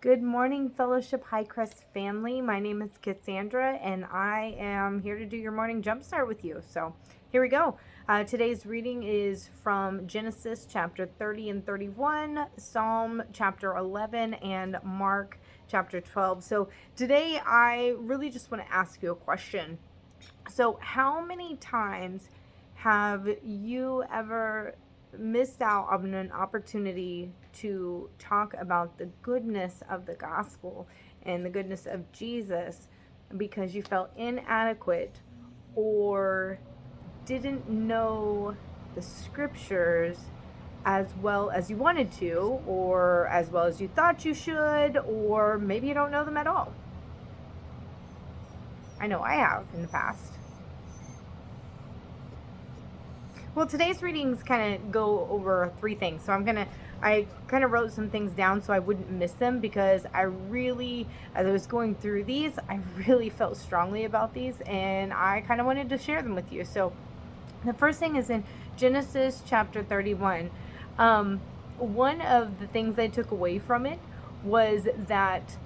Good morning, Fellowship Hi-Crest family. My name is Cassandra, and I am here to do your morning Jumpstart with you. So here we go. Today's reading is from Genesis chapter 30 and 31, Psalm chapter 11, and Mark chapter 12. So today I really just want to ask you a question. So how many times have you ever missed out on an opportunity to talk about the goodness of the gospel and the goodness of Jesus because you felt inadequate or didn't know the scriptures as well as you wanted to, or as well as you thought you should, or maybe you don't know them at all? I know I have in the past. Well, today's readings kind of go over three things. So I kind of wrote some things down so I wouldn't miss them, because I really, as I was going through these, I really felt strongly about these and I kind of wanted to share them with you. So the first thing is in Genesis chapter 31. One of the things I took away from it was that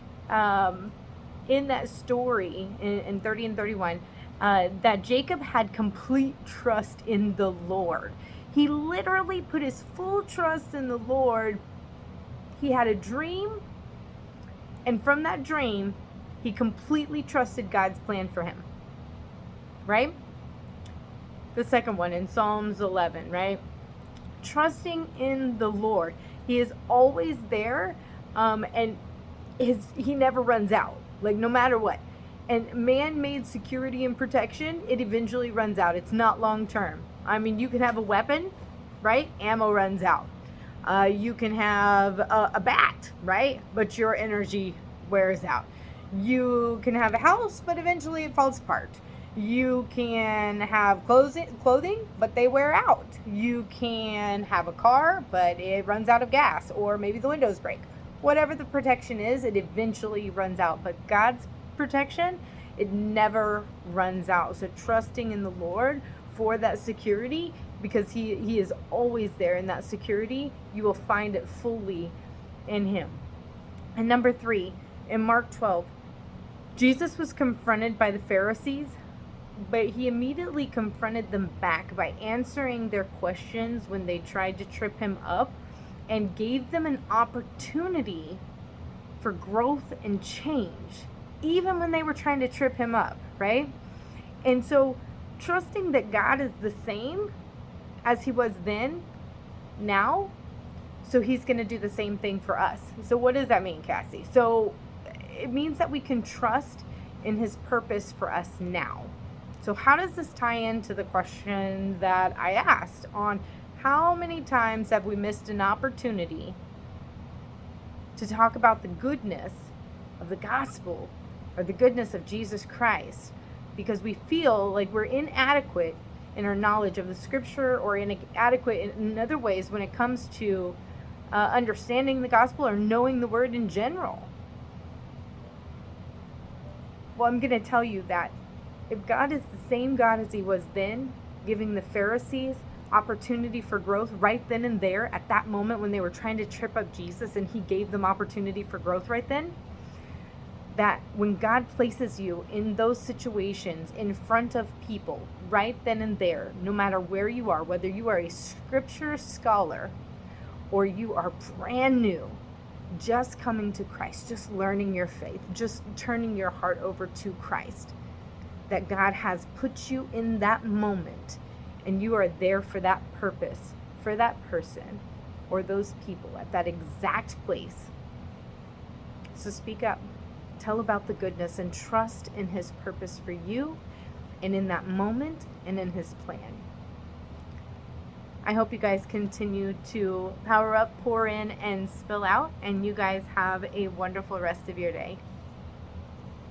in that story in 30 and 31, that Jacob had complete trust in the Lord. He literally put his full trust in the Lord. He had a dream, and from that dream, he completely trusted God's plan for him. Right? The second one in Psalms 11, right? Trusting in the Lord. He is always there, and he never runs out, like no matter what. And man-made security and protection, it eventually runs out. It's not long-term. I mean, you can have a weapon, right? Ammo runs out. You can have a bat, right? But your energy wears out. You can have a house, but eventually it falls apart. You can have clothing, but they wear out. You can have a car, but it runs out of gas, or maybe the windows break. Whatever the protection is, it eventually runs out. But God's protection, it never runs out. So trusting in the Lord for that security, because he is always there in that security, you will find it fully in him. And number 3, in Mark 12, Jesus was confronted by the Pharisees, but he immediately confronted them back by answering their questions when they tried to trip him up, and gave them an opportunity for growth and change, even when they were trying to trip him up, right? And so trusting that God is the same as he was then, now, so he's going to do the same thing for us. So what does that mean, Cassie? So it means that we can trust in his purpose for us now. So how does this tie into the question that I asked on how many times have we missed an opportunity to talk about the goodness of the gospel, or the goodness of Jesus Christ, because we feel like we're inadequate in our knowledge of the scripture, or inadequate in other ways when it comes to understanding the gospel or knowing the word in general? Well, I'm going to tell you that if God is the same God as he was then, giving the Pharisees opportunity for growth right then and there at that moment when they were trying to trip up Jesus, and he gave them opportunity for growth right then, that when God places you in those situations in front of people right then and there, no matter where you are, whether you are a scripture scholar or you are brand new, just coming to Christ, just learning your faith, just turning your heart over to Christ, that God has put you in that moment, and you are there for that purpose, for that person or those people at that exact place. So speak up. Tell about the goodness and trust in his purpose for you, and in that moment, and in his plan. I hope you guys continue to power up, pour in, and spill out, and you guys have a wonderful rest of your day.